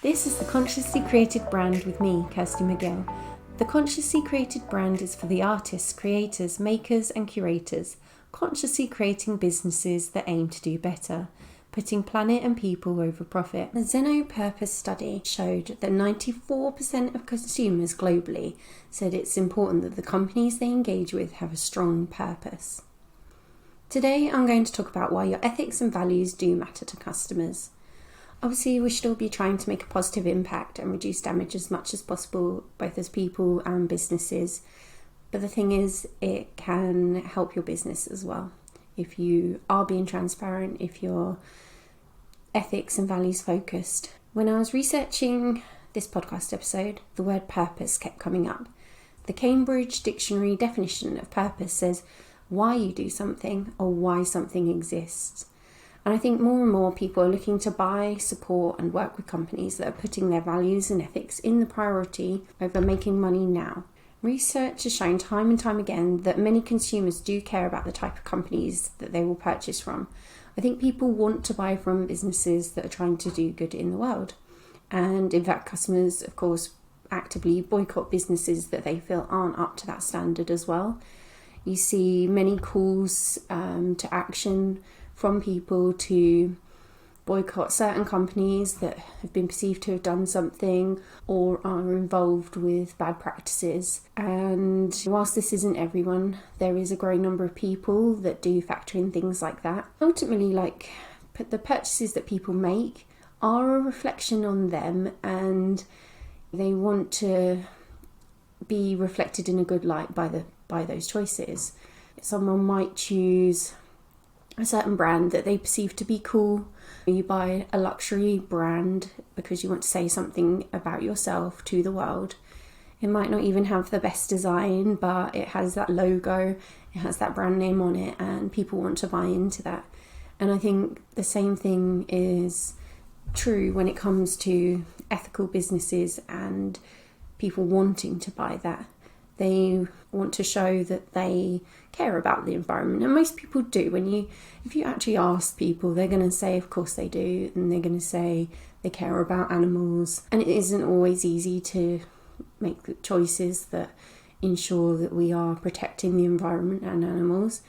This is the Consciously Created brand with me, Kirsty McGill. The Consciously Created brand is for the artists, creators, makers and curators, consciously creating businesses that aim to do better, putting planet and people over profit. The Zeno Purpose study showed that 94% of consumers globally said it's important that the companies they engage with have a strong purpose. Today I'm going to talk about why your ethics and values do matter to customers. Obviously, we should all be trying to make a positive impact and reduce damage as much as possible, both as people and businesses. But the thing is, it can help your business as well. If you are being transparent, if you're ethics and values focused. When I was researching this podcast episode, the word purpose kept coming up. The Cambridge Dictionary definition of purpose says why you do something or why something exists. And I think more and more people are looking to buy, support and work with companies that are putting their values and ethics in the priority over making money now. Research has shown time and time again that many consumers do care about the type of companies that they will purchase from. I think people want to buy from businesses that are trying to do good in the world. And in fact, customers, of course, actively boycott businesses that they feel aren't up to that standard as well. You see many calls to action from people to boycott certain companies that have been perceived to have done something or are involved with bad practices. And whilst this isn't everyone, there is a growing number of people that do factor in things like that. Ultimately, the purchases that people make are a reflection on them, and they want to be reflected in a good light by those choices. Someone might choose a certain brand that they perceive to be cool. You buy a luxury brand because you want to say something about yourself to the world. It might not even have the best design, but it has that logo, it has that brand name on it, and people want to buy into that. And I think the same thing is true when it comes to ethical businesses and people wanting to buy that. They want to show that they care about the environment, and most people do. If you actually ask people, they're going to say, of course they do, and they're going to say they care about animals. And it isn't always easy to make choices that ensure that we are protecting the environment and animals.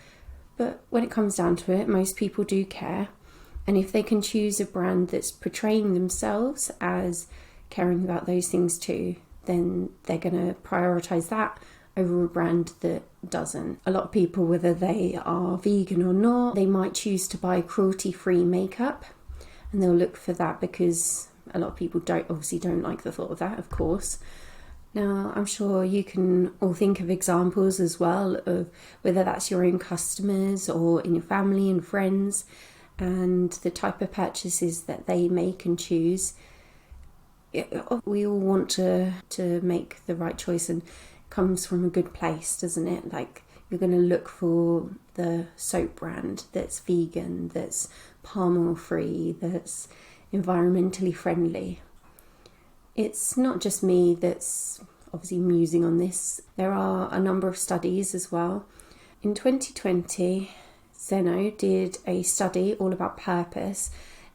But when it comes down to it, most people do care. And if they can choose a brand that's portraying themselves as caring about those things too, then they're going to prioritise that over a brand that doesn't. A lot of people, whether they are vegan or not, they might choose to buy cruelty-free makeup, and they'll look for that because a lot of people don't like the thought of that, of course. Now, I'm sure you can all think of examples as well of whether that's your own customers or in your family and friends, and the type of purchases that they make and choose. We all want to make the right choice, and it comes from a good place, doesn't it? Like, you're going to look for the soap brand that's vegan, that's palm oil free, that's environmentally friendly. It's not just me that's obviously musing on this. There are a number of studies as well. In 2020, Zeno did a study all about purpose,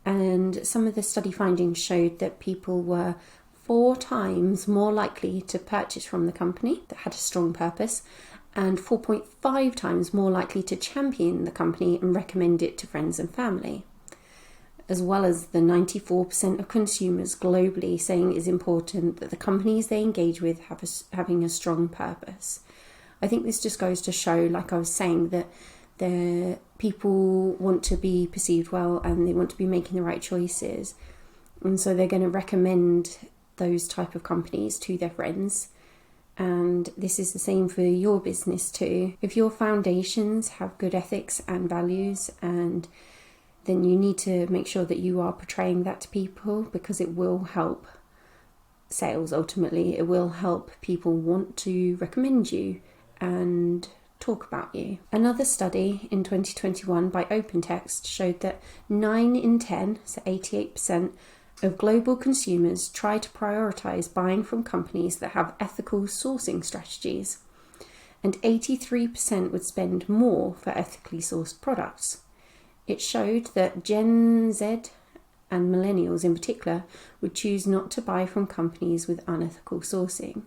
and some of the study findings showed that people were 4 times more likely to purchase from the company that had a strong purpose, and 4.5 times more likely to champion the company and recommend it to friends and family, as well as the 94% of consumers globally saying it is important that the companies they engage with having a strong purpose. I think this just goes to show, like I was saying, that the people want to be perceived well and they want to be making the right choices, and so they're going to recommend those type of companies to their friends. And this is the same for your business too. If your foundations have good ethics and values, and then you need to make sure that you are portraying that to people, because it will help sales. Ultimately, it will help people want to recommend you and talk about you. Another study in 2021 by OpenText showed that 9 in 10, so 88%, of global consumers try to prioritise buying from companies that have ethical sourcing strategies, and 83% would spend more for ethically sourced products. It showed that Gen Z and millennials in particular, would choose not to buy from companies with unethical sourcing.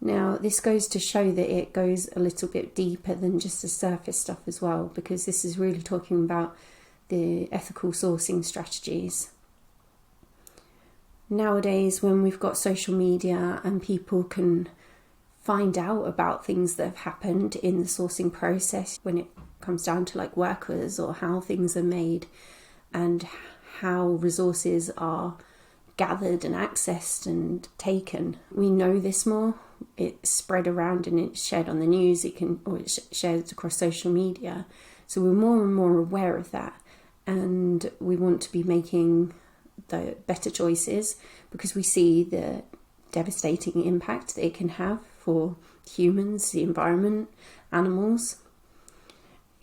Now, this goes to show that it goes a little bit deeper than just the surface stuff as well, because this is really talking about the ethical sourcing strategies. Nowadays, when we've got social media and people can find out about things that have happened in the sourcing process, when it comes down to like workers or how things are made and how resources are gathered and accessed and taken, we know this more. It's spread around and it's shared on the news, it's shared across social media. So we're more and more aware of that, and we want to be making the better choices because we see the devastating impact that it can have for humans, the environment, animals.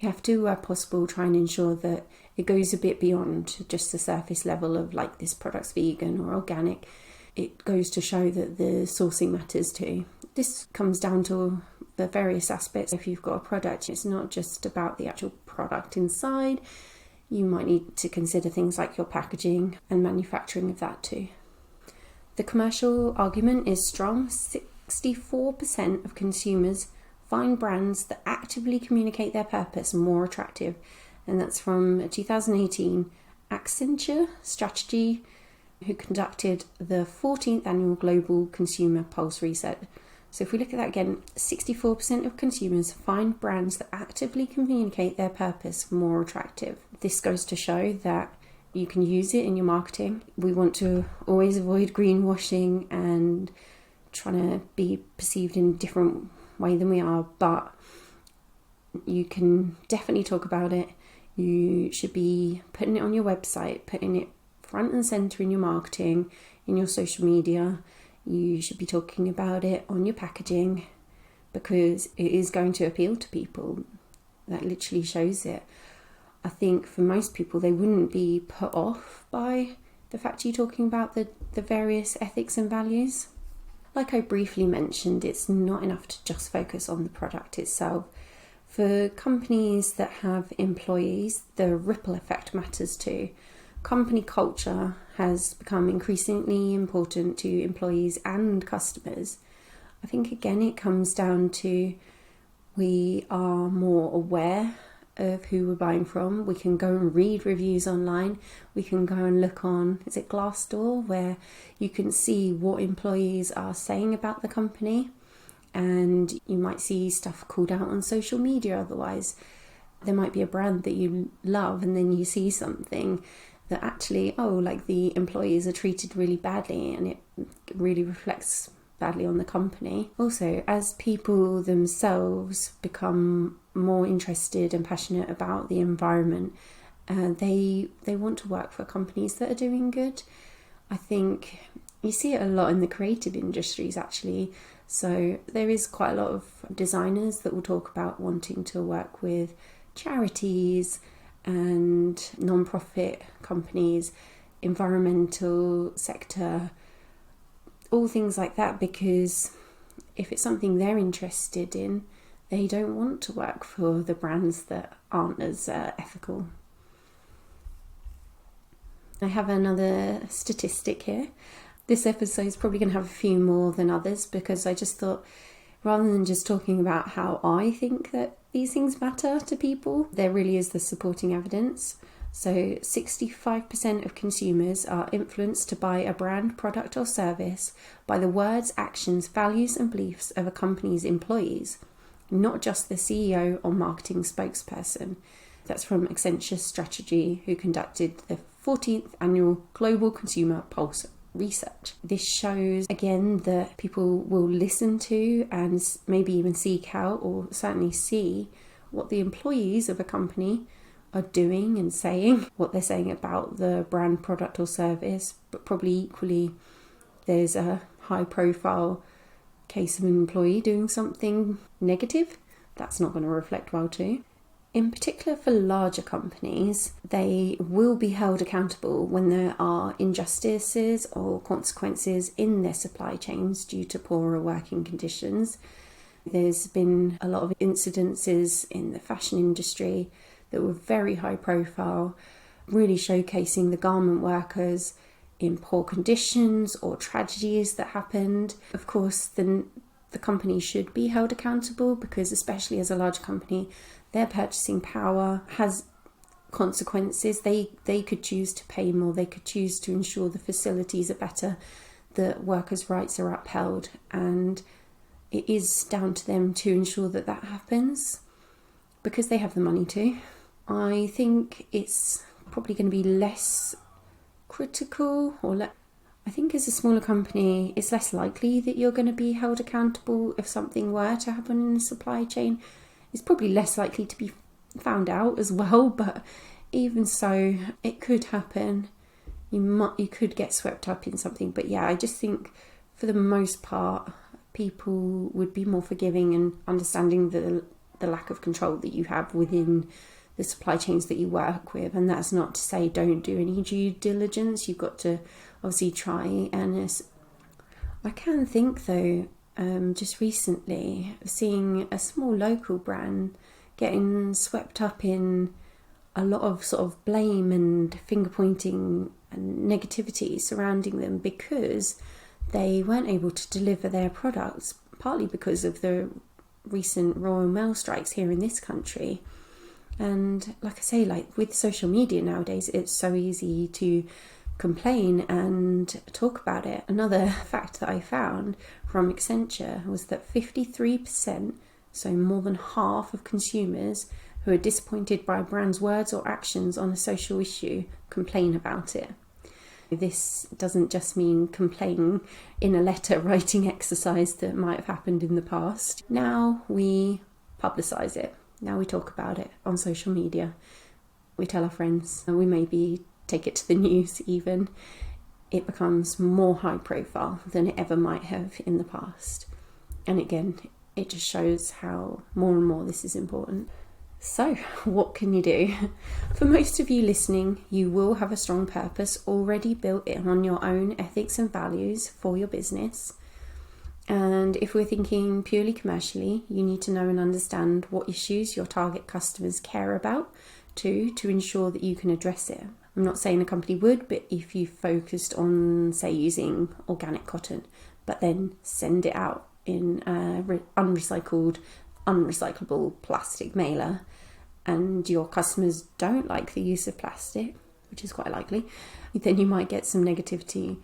You have to, where possible, try and ensure that it goes a bit beyond just the surface level of like this product's vegan or organic. It goes to show that the sourcing matters too. This comes down to the various aspects. If you've got a product, it's not just about the actual product inside. You might need to consider things like your packaging and manufacturing of that too. The commercial argument is strong. 64% of consumers find brands that actively communicate their purpose more attractive. And that's from a 2018 Accenture Strategy, who conducted the 14th annual Global Consumer Pulse Research. So if we look at that again, 64% of consumers find brands that actively communicate their purpose more attractive. This goes to show that you can use it in your marketing. We want to always avoid greenwashing and trying to be perceived in a different way than we are, but you can definitely talk about it. You should be putting it on your website, putting it front and centre in your marketing, in your social media. You should be talking about it on your packaging because it is going to appeal to people. That literally shows it. I think for most people, they wouldn't be put off by the fact you're talking about the various ethics and values. Like I briefly mentioned, it's not enough to just focus on the product itself. For companies that have employees, the ripple effect matters too. Company culture has become increasingly important to employees and customers. I think again it comes down to we are more aware of who we're buying from. We can go and read reviews online. We can go and look on, is it Glassdoor, where you can see what employees are saying about the company, and you might see stuff called out on social media otherwise. There might be a brand that you love and then you see something that actually, like the employees are treated really badly and it really reflects badly on the company. Also, as people themselves become more interested and passionate about the environment, they want to work for companies that are doing good. I think you see it a lot in the creative industries actually. So there is quite a lot of designers that will talk about wanting to work with charities and non-profit companies, environmental sector, all things like that, because if it's something they're interested in, they don't want to work for the brands that aren't as ethical. I have another statistic here. This episode is probably going to have a few more than others because I just thought, rather than just talking about how I think that these things matter to people, there really is the supporting evidence. So 65% of consumers are influenced to buy a brand, product or service by the words, actions, values and beliefs of a company's employees, not just the CEO or marketing spokesperson. That's from Accenture Strategy, who conducted the 14th annual Global Consumer Pulse Research. This shows again that people will listen to and maybe even seek out or certainly see what the employees of a company are doing and saying, what they're saying about the brand, product or service, but probably equally there's a high profile case of an employee doing something negative. That's not going to reflect well too. In particular for larger companies, they will be held accountable when there are injustices or consequences in their supply chains due to poorer working conditions. There's been a lot of incidences in the fashion industry that were very high profile really showcasing the garment workers in poor conditions or tragedies that happened. Of course, then the company should be held accountable, because especially as a large company, their purchasing power has consequences. They could choose to pay more, they could choose to ensure the facilities are better, the workers' rights are upheld, and it is down to them to ensure that that happens, because they have the money to. I think it's probably going to be less critical, I think as a smaller company, it's less likely that you're going to be held accountable if something were to happen in the supply chain. It's probably less likely to be found out as well, but even so, it could happen. You could get swept up in something, but yeah, I just think for the most part, people would be more forgiving and understanding the lack of control that you have within the supply chains that you work with. And that's not to say don't do any due diligence. You've got to obviously try. And I can think though, just recently seeing a small local brand getting swept up in a lot of sort of blame and finger pointing and negativity surrounding them because they weren't able to deliver their products, partly because of the recent Royal Mail strikes here in this country. And like I say, like with social media nowadays, it's so easy to complain and talk about it. Another fact that I found from Accenture was that 53%, so more than half of consumers who are disappointed by a brand's words or actions on a social issue complain about it. This doesn't just mean complaining in a letter writing exercise that might have happened in the past. Now we publicise it. Now we talk about it on social media. We tell our friends, and we maybe take it to the news even. It becomes more high profile than it ever might have in the past. And again, it just shows how more and more this is important. So, what can you do? For most of you listening, you will have a strong purpose already built in on your own ethics and values for your business. And if we're thinking purely commercially, you need to know and understand what issues your target customers care about to ensure that you can address it. I'm not saying the company would, but if you focused on, say, using organic cotton, but then send it out in unrecyclable plastic mailer, and your customers don't like the use of plastic, which is quite likely, then you might get some negativity.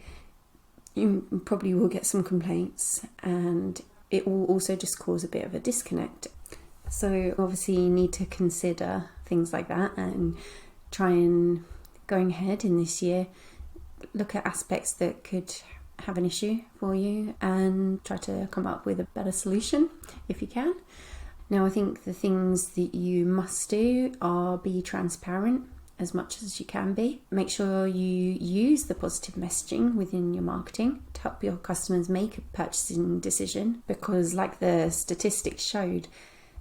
You probably will get some complaints, and it will also just cause a bit of a disconnect. So obviously you need to consider things like that and try and, going ahead in this year, look at aspects that could have an issue for you and try to come up with a better solution if you can. Now, I think the things that you must do are be transparent as much as you can be. Make sure you use the positive messaging within your marketing to help your customers make a purchasing decision, because like the statistics showed,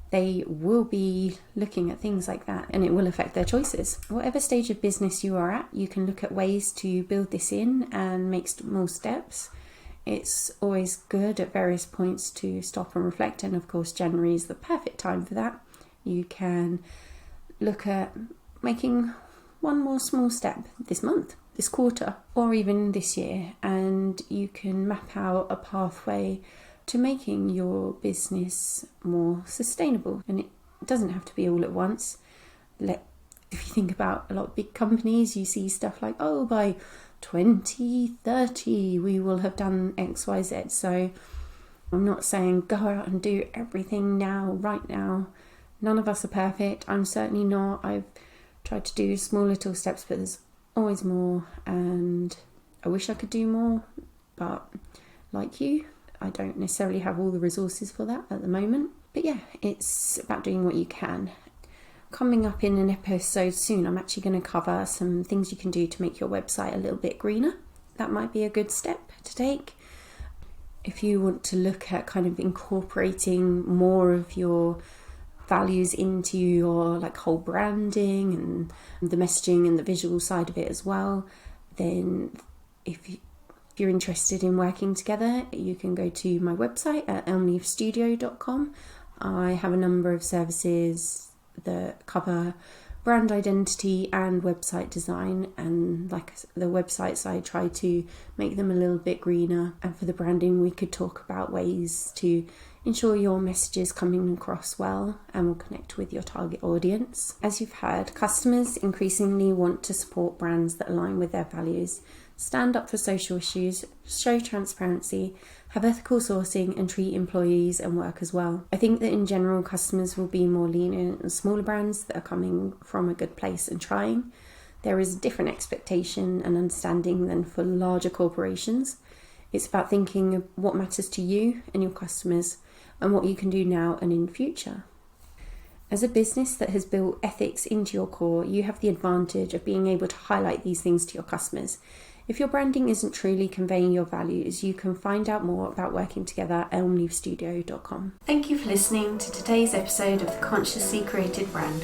they will be looking at things like that and it will affect their choices. Whatever stage of business you are at, you can look at ways to build this in and make small steps. It's always good at various points to stop and reflect, and of course January is the perfect time for that. You can look at making one more small step this month, this quarter, or even this year, and you can map out a pathway to making your business more sustainable. And it doesn't have to be all at once. If you think about a lot of big companies, you see stuff like, oh, by 2030 we will have done XYZ. So I'm not saying go out and do everything now, right now. None of us are perfect. I'm certainly not. I've tried to do small little steps, but there's always more, and I wish I could do more, but like you, I don't necessarily have all the resources for that at the moment. But yeah, it's about doing what you can. Coming up in an episode soon, I'm actually going to cover some things you can do to make your website a little bit greener. That might be a good step to take. If you want to look at kind of incorporating more of your values into your like whole branding and the messaging and the visual side of it as well, then if you're interested in working together, you can go to my website at elmleafstudio.com. I have a number of services that cover brand identity and website design, and like the websites, I try to make them a little bit greener, and for the branding we could talk about ways to ensure your message is coming across well and will connect with your target audience. As you've heard, customers increasingly want to support brands that align with their values, stand up for social issues, show transparency, have ethical sourcing, and treat employees and workers well. I think that in general, customers will be more lenient on smaller brands that are coming from a good place and trying. There is a different expectation and understanding than for larger corporations. It's about thinking of what matters to you and your customers and what you can do now and in the future. As a business that has built ethics into your core, you have the advantage of being able to highlight these things to your customers. If your branding isn't truly conveying your values, you can find out more about working together at elmleafstudio.com. Thank you for listening to today's episode of The Consciously Created Brand.